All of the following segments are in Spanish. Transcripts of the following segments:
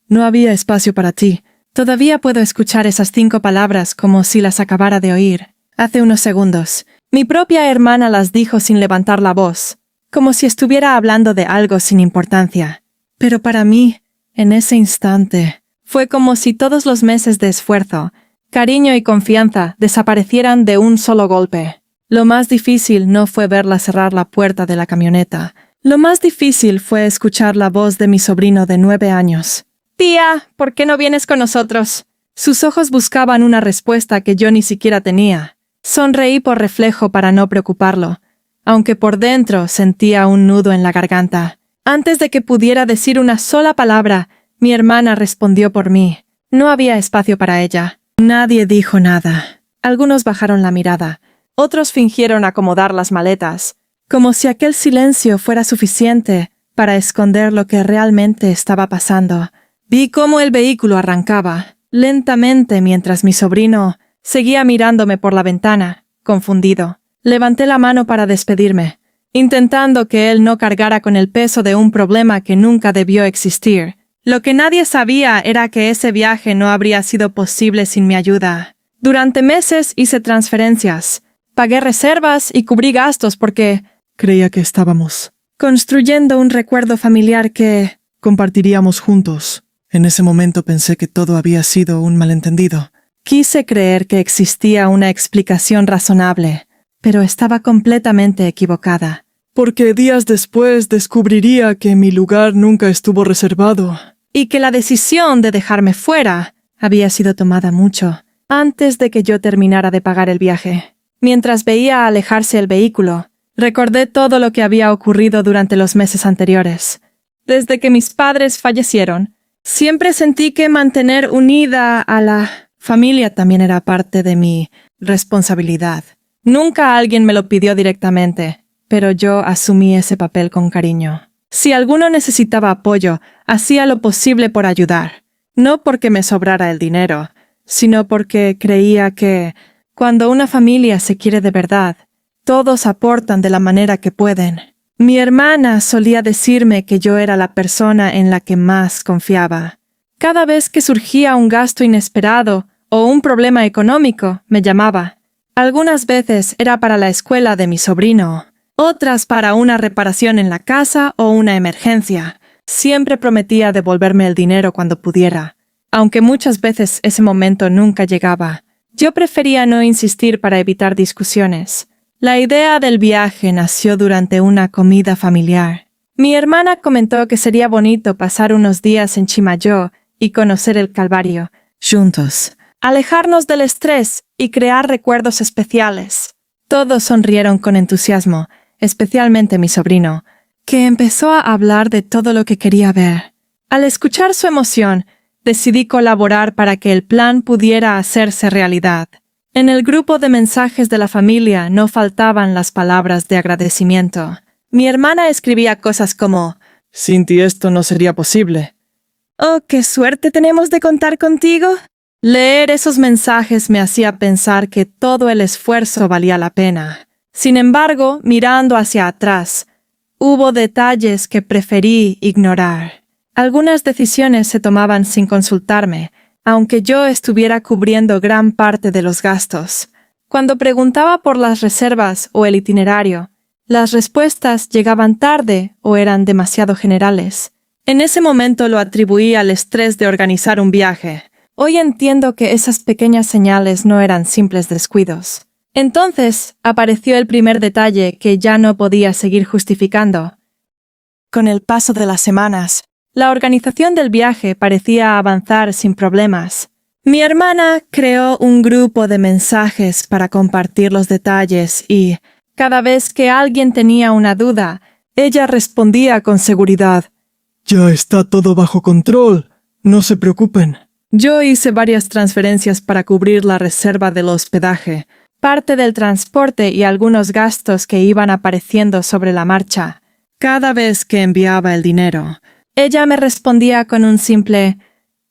No había espacio para ti. Todavía puedo escuchar esas 5 palabras como si las acabara de oír. Hace unos segundos. Mi propia hermana las dijo sin levantar la voz, como si estuviera hablando de algo sin importancia. Pero para mí, en ese instante, fue como si todos los meses de esfuerzo, cariño y confianza desaparecieran de un solo golpe. Lo más difícil no fue verla cerrar la puerta de la camioneta. Lo más difícil fue escuchar la voz de mi sobrino de 9 años. «Tía, ¿por qué no vienes con nosotros?» Sus ojos buscaban una respuesta que yo ni siquiera tenía. Sonreí por reflejo para no preocuparlo, aunque por dentro sentía un nudo en la garganta. Antes de que pudiera decir una sola palabra, mi hermana respondió por mí. No había espacio para ella. Nadie dijo nada. Algunos bajaron la mirada. Otros fingieron acomodar las maletas, como si aquel silencio fuera suficiente para esconder lo que realmente estaba pasando. Vi cómo el vehículo arrancaba, lentamente mientras mi sobrino seguía mirándome por la ventana, confundido. Levanté la mano para despedirme, intentando que él no cargara con el peso de un problema que nunca debió existir. Lo que nadie sabía era que ese viaje no habría sido posible sin mi ayuda. Durante meses hice transferencias, pagué reservas y cubrí gastos porque creía que estábamos construyendo un recuerdo familiar que compartiríamos juntos. En ese momento pensé que todo había sido un malentendido. Quise creer que existía una explicación razonable, pero estaba completamente equivocada. Porque días después descubriría que mi lugar nunca estuvo reservado. Y que la decisión de dejarme fuera había sido tomada mucho antes de que yo terminara de pagar el viaje. Mientras veía alejarse el vehículo, recordé todo lo que había ocurrido durante los meses anteriores. Desde que mis padres fallecieron, siempre sentí que mantener unida a la familia también era parte de mi responsabilidad. Nunca alguien me lo pidió directamente, pero yo asumí ese papel con cariño. Si alguno necesitaba apoyo, hacía lo posible por ayudar. No porque me sobrara el dinero, sino porque creía que, cuando una familia se quiere de verdad, todos aportan de la manera que pueden. Mi hermana solía decirme que yo era la persona en la que más confiaba. Cada vez que surgía un gasto inesperado o un problema económico, me llamaba. Algunas veces era para la escuela de mi sobrino, otras para una reparación en la casa o una emergencia. Siempre prometía devolverme el dinero cuando pudiera, aunque muchas veces ese momento nunca llegaba. Yo prefería no insistir para evitar discusiones. La idea del viaje nació durante una comida familiar. Mi hermana comentó que sería bonito pasar unos días en Chimayó y conocer el Calvario, juntos, alejarnos del estrés y crear recuerdos especiales. Todos sonrieron con entusiasmo, especialmente mi sobrino, que empezó a hablar de todo lo que quería ver. Al escuchar su emoción, decidí colaborar para que el plan pudiera hacerse realidad. En el grupo de mensajes de la familia no faltaban las palabras de agradecimiento. Mi hermana escribía cosas como: «Sin ti esto no sería posible». «Oh, qué suerte tenemos de contar contigo». Leer esos mensajes me hacía pensar que todo el esfuerzo valía la pena. Sin embargo, mirando hacia atrás, hubo detalles que preferí ignorar. Algunas decisiones se tomaban sin consultarme, aunque yo estuviera cubriendo gran parte de los gastos. Cuando preguntaba por las reservas o el itinerario, las respuestas llegaban tarde o eran demasiado generales. En ese momento lo atribuí al estrés de organizar un viaje. Hoy entiendo que esas pequeñas señales no eran simples descuidos. Entonces apareció el primer detalle que ya no podía seguir justificando. Con el paso de las semanas, la organización del viaje parecía avanzar sin problemas. Mi hermana creó un grupo de mensajes para compartir los detalles y, cada vez que alguien tenía una duda, ella respondía con seguridad: «Ya está todo bajo control, no se preocupen». Yo hice varias transferencias para cubrir la reserva del hospedaje, parte del transporte y algunos gastos que iban apareciendo sobre la marcha. Cada vez que enviaba el dinero, ella me respondía con un simple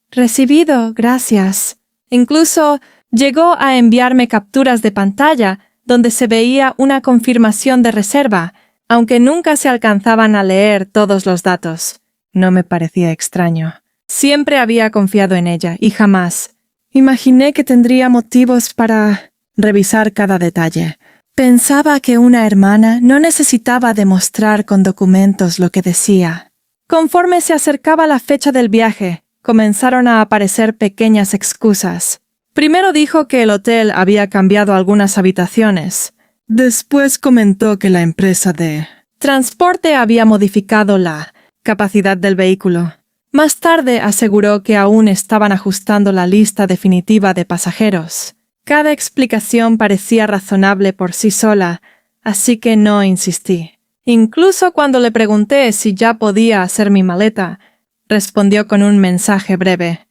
«Recibido, gracias». Incluso llegó a enviarme capturas de pantalla donde se veía una confirmación de reserva, aunque nunca se alcanzaban a leer todos los datos. No me parecía extraño. Siempre había confiado en ella y jamás imaginé que tendría motivos para revisar cada detalle. Pensaba que una hermana no necesitaba demostrar con documentos lo que decía. Conforme se acercaba la fecha del viaje, comenzaron a aparecer pequeñas excusas. Primero dijo que el hotel había cambiado algunas habitaciones. Después comentó que la empresa de transporte había modificado la capacidad del vehículo. Más tarde aseguró que aún estaban ajustando la lista definitiva de pasajeros. Cada explicación parecía razonable por sí sola, así que no insistí. Incluso cuando le pregunté si ya podía hacer mi maleta, respondió con un mensaje breve.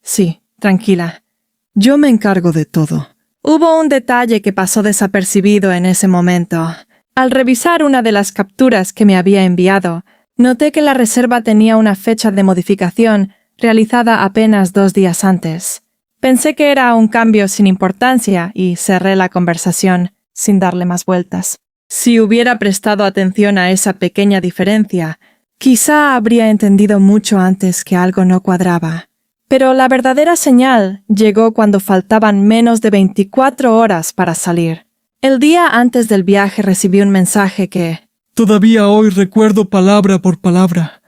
Sí, tranquila. Yo me encargo de todo. Hubo un detalle que pasó desapercibido en ese momento. Al revisar una de las capturas que me había enviado, noté que la reserva tenía una fecha de modificación realizada apenas 2 días antes. Pensé que era un cambio sin importancia y cerré la conversación sin darle más vueltas. Si hubiera prestado atención a esa pequeña diferencia, quizá habría entendido mucho antes que algo no cuadraba. Pero la verdadera señal llegó cuando faltaban menos de 24 horas para salir. El día antes del viaje recibí un mensaje que todavía hoy recuerdo palabra por palabra.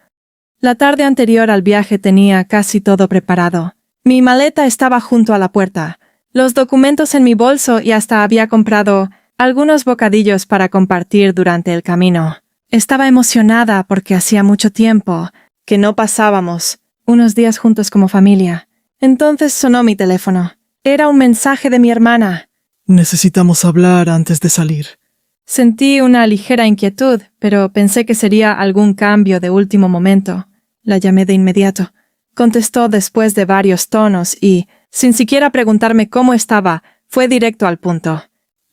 La tarde anterior al viaje tenía casi todo preparado. Mi maleta estaba junto a la puerta, los documentos en mi bolso y hasta había comprado algunos bocadillos para compartir durante el camino. Estaba emocionada porque hacía mucho tiempo que no pasábamos unos días juntos como familia. Entonces sonó mi teléfono. Era un mensaje de mi hermana. Necesitamos hablar antes de salir. Sentí una ligera inquietud, pero pensé que sería algún cambio de último momento. La llamé de inmediato. Contestó después de varios tonos y, sin siquiera preguntarme cómo estaba, fue directo al punto.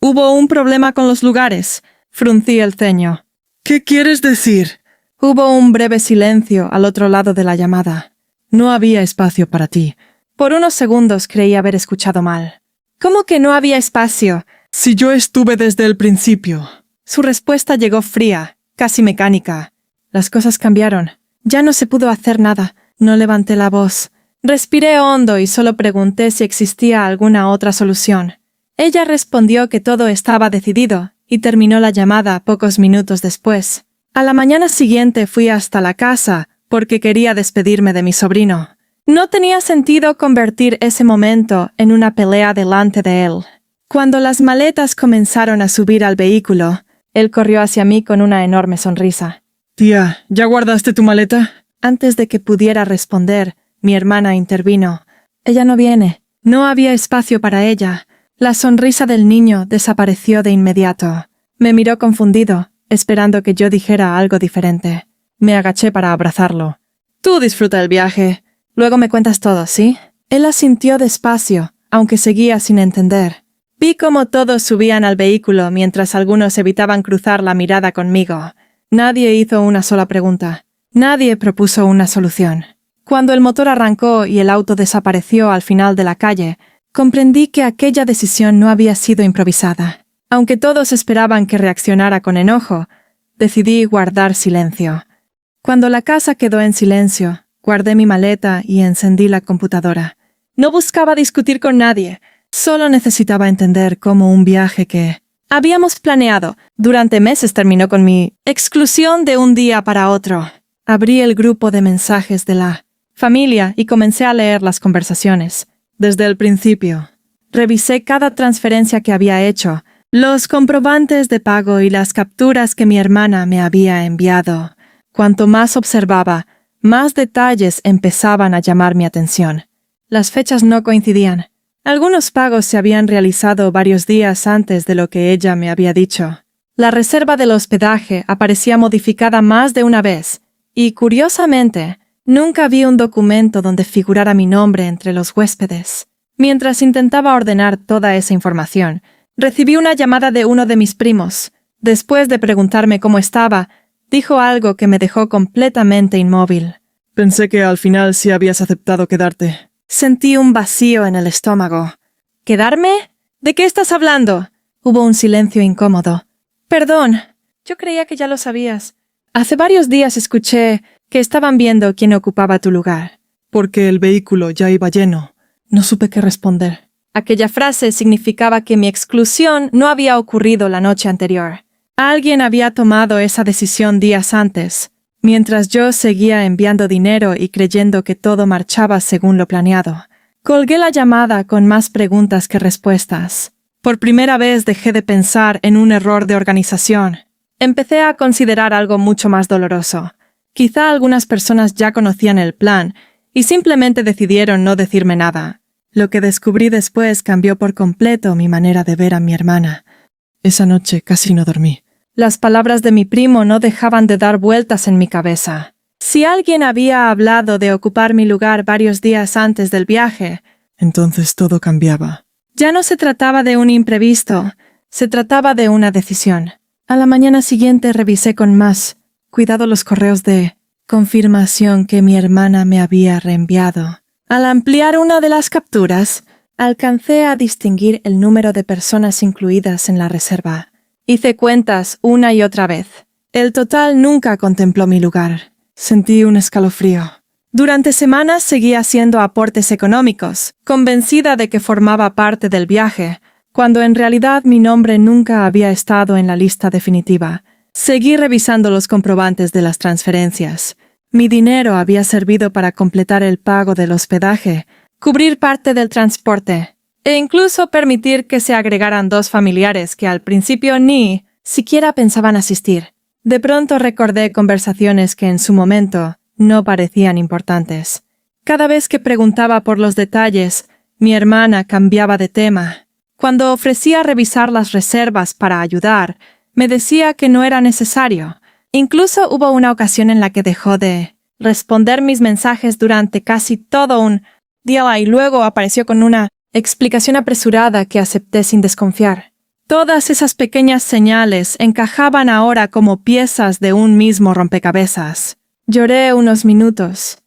«Hubo un problema con los lugares», fruncí el ceño. ¿Qué quieres decir? Hubo un breve silencio al otro lado de la llamada. No había espacio para ti. Por unos segundos creí haber escuchado mal. ¿Cómo que no había espacio? Si yo estuve desde el principio. Su respuesta llegó fría, casi mecánica. Las cosas cambiaron. Ya no se pudo hacer nada. No levanté la voz. Respiré hondo y solo pregunté si existía alguna otra solución. Ella respondió que todo estaba decidido y terminó la llamada pocos minutos después. A la mañana siguiente fui hasta la casa porque quería despedirme de mi sobrino. No tenía sentido convertir ese momento en una pelea delante de él. Cuando las maletas comenzaron a subir al vehículo, él corrió hacia mí con una enorme sonrisa. Tía, ¿ya guardaste tu maleta? Antes de que pudiera responder, mi hermana intervino. Ella no viene. No había espacio para ella. La sonrisa del niño desapareció de inmediato. Me miró confundido, esperando que yo dijera algo diferente. Me agaché para abrazarlo. Tú disfruta el viaje. Luego me cuentas todo, ¿sí? Él asintió despacio, aunque seguía sin entender. Vi cómo todos subían al vehículo mientras algunos evitaban cruzar la mirada conmigo. Nadie hizo una sola pregunta. Nadie propuso una solución. Cuando el motor arrancó y el auto desapareció al final de la calle, comprendí que aquella decisión no había sido improvisada. Aunque todos esperaban que reaccionara con enojo, decidí guardar silencio. Cuando la casa quedó en silencio, guardé mi maleta y encendí la computadora. No buscaba discutir con nadie, solo necesitaba entender cómo un viaje que habíamos planeado durante meses terminó con mi exclusión de un día para otro. Abrí el grupo de mensajes de la familia y comencé a leer las conversaciones. Desde el principio, revisé cada transferencia que había hecho, los comprobantes de pago y las capturas que mi hermana me había enviado. Cuanto más observaba, más detalles empezaban a llamar mi atención. Las fechas no coincidían. Algunos pagos se habían realizado varios días antes de lo que ella me había dicho. La reserva del hospedaje aparecía modificada más de una vez, y, curiosamente, nunca vi un documento donde figurara mi nombre entre los huéspedes. Mientras intentaba ordenar toda esa información, recibí una llamada de uno de mis primos. Después de preguntarme cómo estaba, dijo algo que me dejó completamente inmóvil. Pensé que al final sí habías aceptado quedarte. Sentí un vacío en el estómago. ¿Quedarme? ¿De qué estás hablando? Hubo un silencio incómodo. Perdón, yo creía que ya lo sabías. Hace varios días escuché que estaban viendo quién ocupaba tu lugar. porque el vehículo ya iba lleno. No supe qué responder. Aquella frase significaba que mi exclusión no había ocurrido la noche anterior. Alguien había tomado esa decisión días antes, mientras yo seguía enviando dinero y creyendo que todo marchaba según lo planeado. Colgué la llamada con más preguntas que respuestas. Por primera vez dejé de pensar en un error de organización. Empecé a considerar algo mucho más doloroso. Quizá algunas personas ya conocían el plan y simplemente decidieron no decirme nada. Lo que descubrí después cambió por completo mi manera de ver a mi hermana. Esa noche casi no dormí. Las palabras de mi primo no dejaban de dar vueltas en mi cabeza. Si alguien había hablado de ocupar mi lugar varios días antes del viaje, entonces todo cambiaba. Ya no se trataba de un imprevisto, se trataba de una decisión. A la mañana siguiente revisé con más cuidado los correos de confirmación que mi hermana me había reenviado. Al ampliar una de las capturas, alcancé a distinguir el número de personas incluidas en la reserva. Hice cuentas una y otra vez. El total nunca contempló mi lugar. Sentí un escalofrío. Durante semanas seguí haciendo aportes económicos, convencida de que formaba parte del viaje, cuando en realidad mi nombre nunca había estado en la lista definitiva. Seguí revisando los comprobantes de las transferencias. Mi dinero había servido para completar el pago del hospedaje, cubrir parte del transporte, e incluso permitir que se agregaran 2 familiares que al principio ni siquiera pensaban asistir. De pronto recordé conversaciones que en su momento no parecían importantes. Cada vez que preguntaba por los detalles, mi hermana cambiaba de tema. Cuando ofrecía revisar las reservas para ayudar, me decía que no era necesario. Incluso hubo una ocasión en la que dejó de responder mis mensajes durante casi todo un día y luego apareció con una explicación apresurada que acepté sin desconfiar. Todas esas pequeñas señales encajaban ahora como piezas de un mismo rompecabezas. Lloré unos minutos,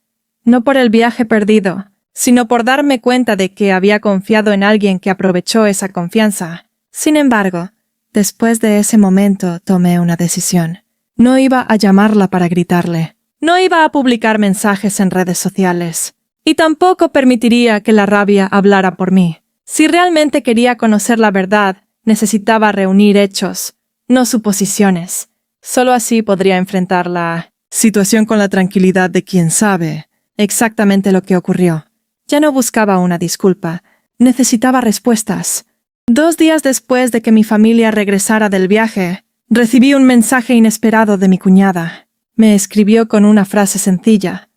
no por el viaje perdido, sino por darme cuenta de que había confiado en alguien que aprovechó esa confianza. Sin embargo, después de ese momento tomé una decisión. No iba a llamarla para gritarle. No iba a publicar mensajes en redes sociales. Y tampoco permitiría que la rabia hablara por mí. Si realmente quería conocer la verdad, necesitaba reunir hechos, no suposiciones. Solo así podría enfrentar la situación con la tranquilidad de quien sabe exactamente lo que ocurrió. Ya no buscaba una disculpa. Necesitaba respuestas. 2 días después de que mi familia regresara del viaje, recibí un mensaje inesperado de mi cuñada. Me escribió con una frase sencilla.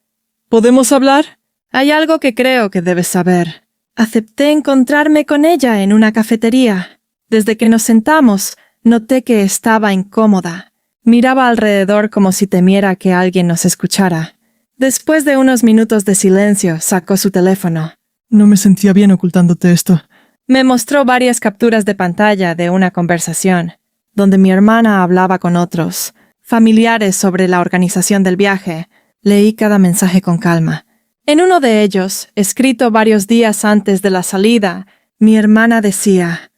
¿Podemos hablar? Hay algo que creo que debes saber. Acepté encontrarme con ella en una cafetería. Desde que nos sentamos, noté que estaba incómoda. Miraba alrededor como si temiera que alguien nos escuchara. Después de unos minutos de silencio, sacó su teléfono. No me sentía bien ocultándote esto. Me mostró varias capturas de pantalla de una conversación, donde mi hermana hablaba con otros familiares sobre la organización del viaje. Leí cada mensaje con calma. En uno de ellos, escrito varios días antes de la salida, mi hermana decía: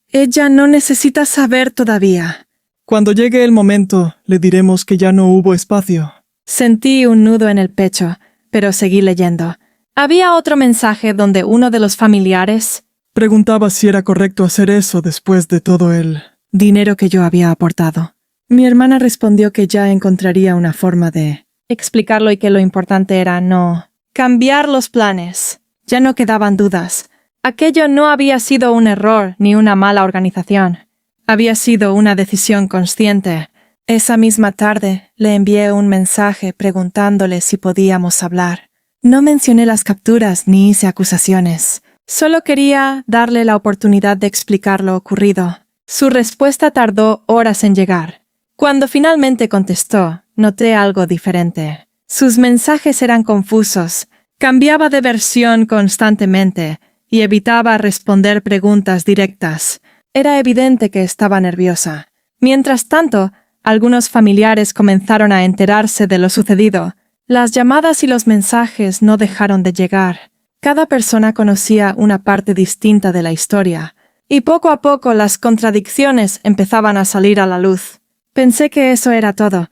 «Ella no necesita saber todavía». Cuando llegue el momento, le diremos que ya no hubo espacio. Sentí un nudo en el pecho, pero seguí leyendo. Había otro mensaje donde uno de los familiares preguntaba si era correcto hacer eso después de todo el dinero que yo había aportado. Mi hermana respondió que ya encontraría una forma de explicarlo y que lo importante era no cambiar los planes. Ya no quedaban dudas. Aquello no había sido un error ni una mala organización. Había sido una decisión consciente. Esa misma tarde le envié un mensaje preguntándole si podíamos hablar. No mencioné las capturas ni hice acusaciones. Solo quería darle la oportunidad de explicar lo ocurrido. Su respuesta tardó horas en llegar. Cuando finalmente contestó, noté algo diferente. Sus mensajes eran confusos, cambiaba de versión constantemente y evitaba responder preguntas directas. Era evidente que estaba nerviosa. Mientras tanto, algunos familiares comenzaron a enterarse de lo sucedido. Las llamadas y los mensajes no dejaron de llegar. Cada persona conocía una parte distinta de la historia, y poco a poco las contradicciones empezaban a salir a la luz. Pensé que eso era todo,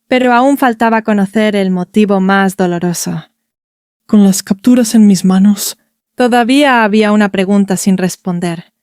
pero aún faltaba conocer el motivo más doloroso. con las capturas en mis manos. Todavía había una pregunta sin responder.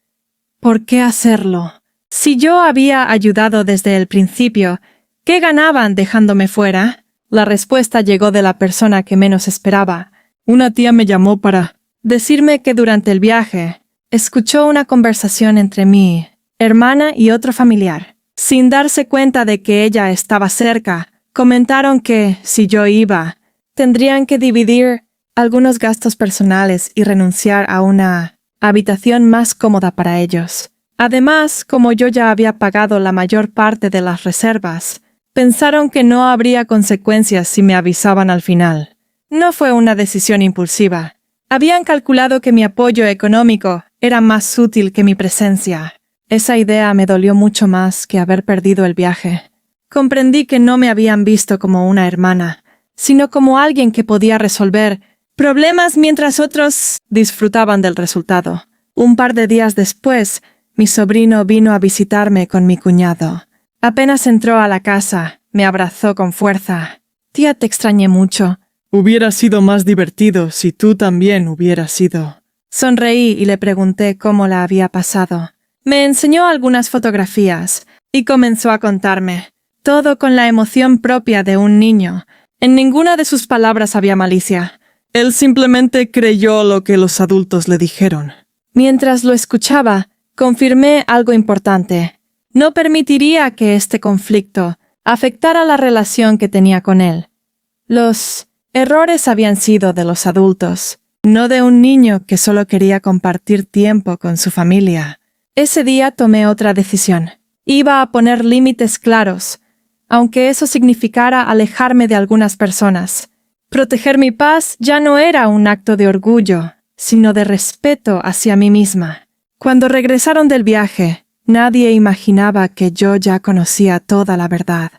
¿Por qué hacerlo? Si yo había ayudado desde el principio, ¿qué ganaban dejándome fuera? La respuesta llegó de la persona que menos esperaba. Una tía me llamó para decirme que durante el viaje escuchó una conversación entre mi hermana y otro familiar. Sin darse cuenta de que ella estaba cerca, comentaron que, si yo iba, tendrían que dividir algunos gastos personales y renunciar a una habitación más cómoda para ellos. Además, como yo ya había pagado la mayor parte de las reservas, pensaron que no habría consecuencias si me avisaban al final. No fue una decisión impulsiva. Habían calculado que mi apoyo económico era más útil que mi presencia. Esa idea me dolió mucho más que haber perdido el viaje. Comprendí que no me habían visto como una hermana, sino como alguien que podía resolver problemas mientras otros disfrutaban del resultado. Un par de días después, mi sobrino vino a visitarme con mi cuñado. Apenas entró a la casa, me abrazó con fuerza. Tía, te extrañé mucho. Hubiera sido más divertido si tú también hubieras ido. Sonreí y le pregunté cómo la había pasado. Me enseñó algunas fotografías y comenzó a contarme, todo con la emoción propia de un niño. En ninguna de sus palabras había malicia. Él simplemente creyó lo que los adultos le dijeron. Mientras lo escuchaba, confirmé algo importante. No permitiría que este conflicto afectara la relación que tenía con él. Los errores habían sido de los adultos, no de un niño que solo quería compartir tiempo con su familia. Ese día tomé otra decisión. Iba a poner límites claros, aunque eso significara alejarme de algunas personas. Proteger mi paz ya no era un acto de orgullo, sino de respeto hacia mí misma. Cuando regresaron del viaje, nadie imaginaba que yo ya conocía toda la verdad.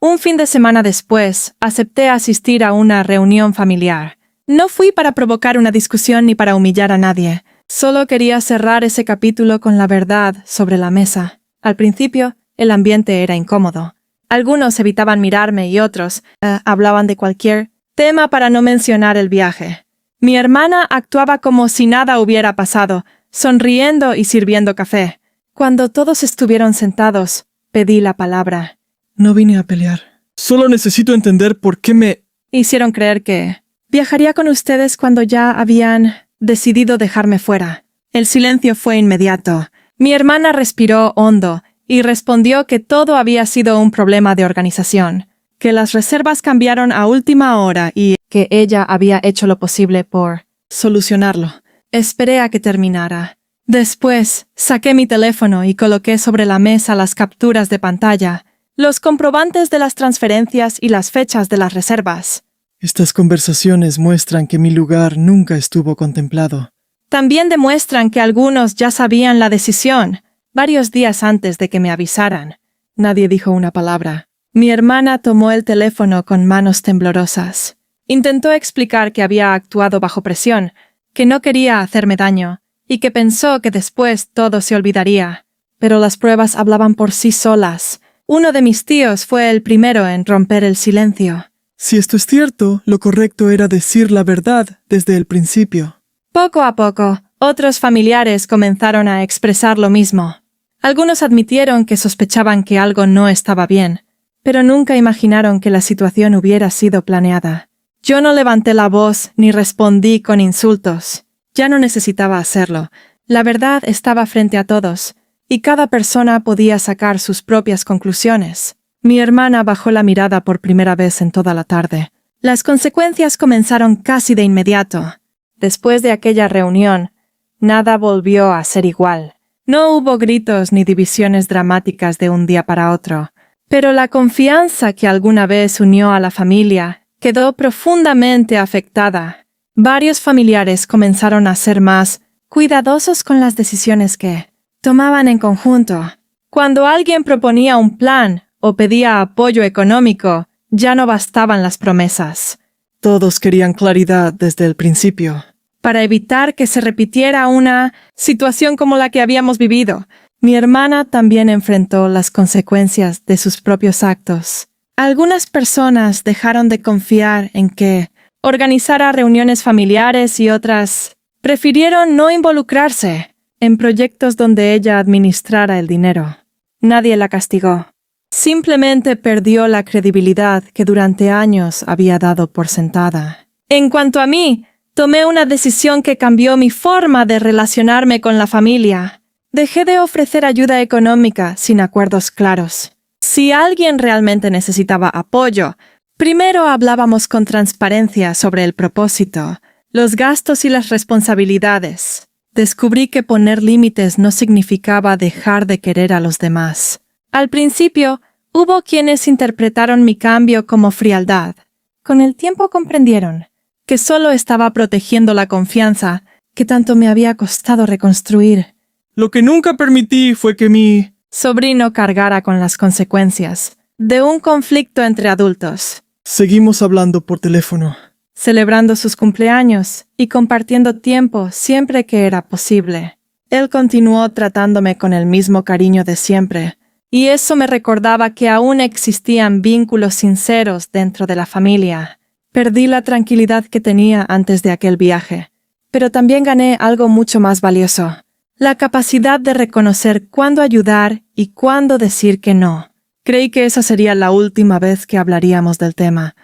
Un fin de semana después, acepté asistir a una reunión familiar. No fui para provocar una discusión ni para humillar a nadie. Solo quería cerrar ese capítulo con la verdad sobre la mesa. Al principio, el ambiente era incómodo. Algunos evitaban mirarme y otros hablaban de cualquier tema para no mencionar el viaje. Mi hermana actuaba como si nada hubiera pasado, sonriendo y sirviendo café. Cuando todos estuvieron sentados, pedí la palabra. No vine a pelear. Solo necesito entender por qué me hicieron creer que viajaría con ustedes cuando ya habían decidido dejarme fuera. El silencio fue inmediato. Mi hermana respiró hondo y respondió que todo había sido un problema de organización, que las reservas cambiaron a última hora y que ella había hecho lo posible por solucionarlo. Esperé a que terminara. Después, saqué mi teléfono y coloqué sobre la mesa las capturas de pantalla, los comprobantes de las transferencias y las fechas de las reservas. Estas conversaciones muestran que mi lugar nunca estuvo contemplado. También demuestran que algunos ya sabían la decisión, varios días antes de que me avisaran. Nadie dijo una palabra. Mi hermana tomó el teléfono con manos temblorosas. Intentó explicar que había actuado bajo presión, que no quería hacerme daño, y que pensó que después todo se olvidaría. Pero las pruebas hablaban por sí solas. Uno de mis tíos fue el primero en romper el silencio. Si esto es cierto, lo correcto era decir la verdad desde el principio. Poco a poco, otros familiares comenzaron a expresar lo mismo. Algunos admitieron que sospechaban que algo no estaba bien, pero nunca imaginaron que la situación hubiera sido planeada. Yo no levanté la voz ni respondí con insultos. Ya no necesitaba hacerlo. La verdad estaba frente a todos, y cada persona podía sacar sus propias conclusiones. Mi hermana bajó la mirada por primera vez en toda la tarde. Las consecuencias comenzaron casi de inmediato. Después de aquella reunión, nada volvió a ser igual. No hubo gritos ni divisiones dramáticas de un día para otro, pero la confianza que alguna vez unió a la familia quedó profundamente afectada. Varios familiares comenzaron a ser más cuidadosos con las decisiones que tomaban en conjunto. Cuando alguien proponía un plan o pedía apoyo económico, ya no bastaban las promesas. Todos querían claridad desde el principio. Para evitar que se repitiera una situación como la que habíamos vivido, mi hermana también enfrentó las consecuencias de sus propios actos. Algunas personas dejaron de confiar en que organizara reuniones familiares y otras. Prefirieron no involucrarse en proyectos donde ella administrara el dinero. Nadie la castigó. Simplemente perdió la credibilidad que durante años había dado por sentada. En cuanto a mí, tomé una decisión que cambió mi forma de relacionarme con la familia. Dejé de ofrecer ayuda económica sin acuerdos claros. Si alguien realmente necesitaba apoyo, primero hablábamos con transparencia sobre el propósito, los gastos y las responsabilidades. Descubrí que poner límites no significaba dejar de querer a los demás. Al principio, hubo quienes interpretaron mi cambio como frialdad. Con el tiempo comprendieron que solo estaba protegiendo la confianza que tanto me había costado reconstruir. Lo que nunca permití fue que mi sobrino cargara con las consecuencias de un conflicto entre adultos. Seguimos hablando por teléfono, Celebrando sus cumpleaños y compartiendo tiempo siempre que era posible. Él continuó tratándome con el mismo cariño de siempre, y eso me recordaba que aún existían vínculos sinceros dentro de la familia. Perdí la tranquilidad que tenía antes de aquel viaje, pero también gané algo mucho más valioso: la capacidad de reconocer cuándo ayudar y cuándo decir que no. Creí que esa sería la última vez que hablaríamos del tema.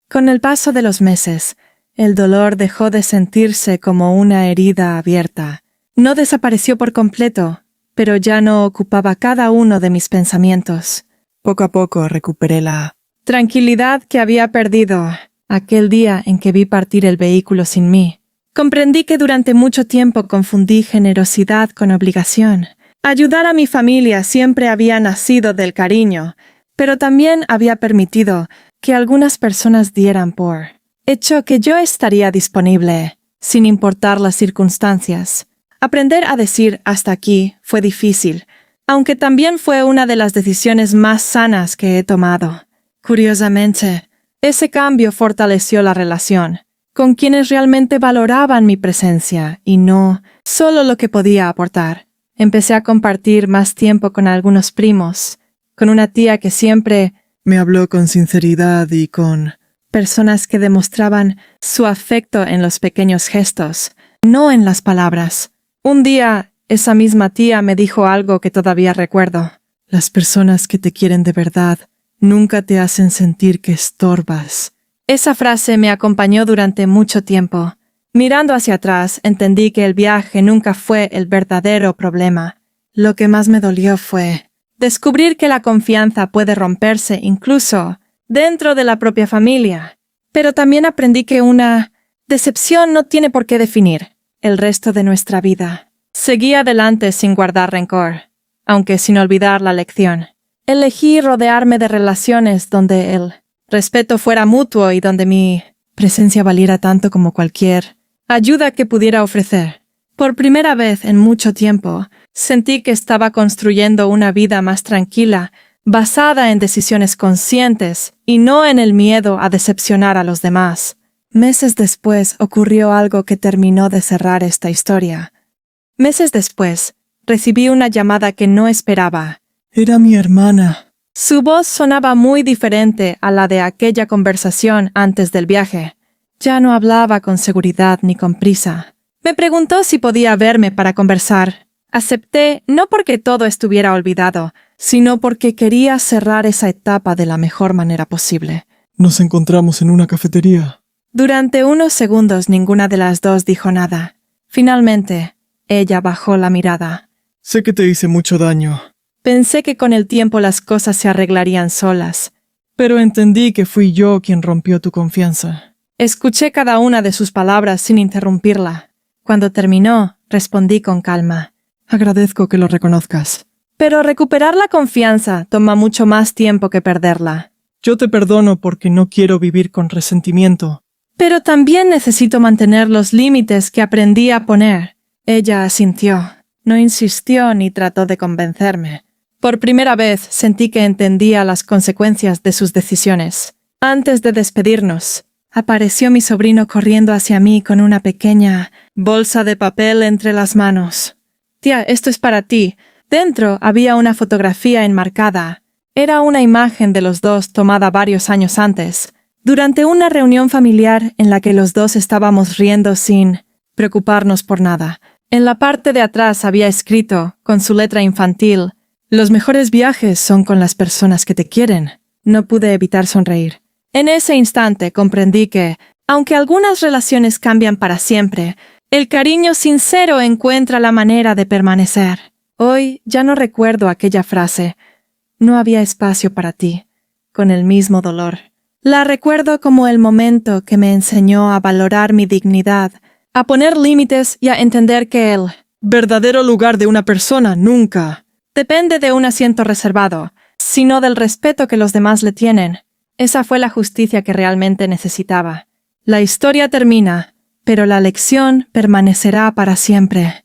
Con el paso de los meses, el dolor dejó de sentirse como una herida abierta. No desapareció por completo, pero ya no ocupaba cada uno de mis pensamientos. Poco a poco recuperé la tranquilidad que había perdido aquel día en que vi partir el vehículo sin mí. Comprendí que durante mucho tiempo confundí generosidad con obligación. Ayudar a mi familia siempre había nacido del cariño, pero también había permitido que algunas personas dieran por hecho que yo estaría disponible, sin importar las circunstancias. Aprender a decir hasta aquí fue difícil, aunque también fue una de las decisiones más sanas que he tomado. Curiosamente, ese cambio fortaleció la relación con quienes realmente valoraban mi presencia y no solo lo que podía aportar. Empecé a compartir más tiempo con algunos primos, con una tía que siempre me habló con sinceridad y con personas que demostraban su afecto en los pequeños gestos, no en las palabras. Un día, esa misma tía me dijo algo que todavía recuerdo: las personas que te quieren de verdad nunca te hacen sentir que estorbas. Esa frase me acompañó durante mucho tiempo. Mirando hacia atrás, entendí que el viaje nunca fue el verdadero problema. Lo que más me dolió fue descubrir que la confianza puede romperse incluso dentro de la propia familia. Pero también aprendí que una decepción no tiene por qué definir el resto de nuestra vida. Seguí adelante sin guardar rencor, aunque sin olvidar la lección. Elegí rodearme de relaciones donde el respeto fuera mutuo y donde mi presencia valiera tanto como cualquier ayuda que pudiera ofrecer. Por primera vez en mucho tiempo, sentí que estaba construyendo una vida más tranquila, basada en decisiones conscientes y no en el miedo a decepcionar a los demás. Meses después ocurrió algo que terminó de cerrar esta historia. Meses después, recibí una llamada que no esperaba. Era mi hermana. Su voz sonaba muy diferente a la de aquella conversación antes del viaje. Ya no hablaba con seguridad ni con prisa. Me preguntó si podía verme para conversar. Acepté, no porque todo estuviera olvidado, sino porque quería cerrar esa etapa de la mejor manera posible. Nos encontramos en una cafetería. Durante unos segundos ninguna de las dos dijo nada. Finalmente, ella bajó la mirada. Sé que te hice mucho daño. Pensé que con el tiempo las cosas se arreglarían solas. Pero entendí que fui yo quien rompió tu confianza. Escuché cada una de sus palabras sin interrumpirla. Cuando terminó, respondí con calma. Agradezco que lo reconozcas. Pero recuperar la confianza toma mucho más tiempo que perderla. Yo te perdono porque no quiero vivir con resentimiento. Pero también necesito mantener los límites que aprendí a poner. Ella asintió. No insistió ni trató de convencerme. Por primera vez sentí que entendía las consecuencias de sus decisiones. Antes de despedirnos, apareció mi sobrino corriendo hacia mí con una pequeña bolsa de papel entre las manos. «Tía, esto es para ti». Dentro había una fotografía enmarcada. Era una imagen de los dos tomada varios años antes. Durante una reunión familiar en la que los dos estábamos riendo sin preocuparnos por nada, en la parte de atrás había escrito, con su letra infantil, «Los mejores viajes son con las personas que te quieren». No pude evitar sonreír. En ese instante comprendí que, aunque algunas relaciones cambian para siempre, el cariño sincero encuentra la manera de permanecer. Hoy ya no recuerdo aquella frase. No había espacio para ti, con el mismo dolor. La recuerdo como el momento que me enseñó a valorar mi dignidad, a poner límites y a entender que el verdadero lugar de una persona nunca depende de un asiento reservado, sino del respeto que los demás le tienen. Esa fue la justicia que realmente necesitaba. La historia termina, pero la lección permanecerá para siempre.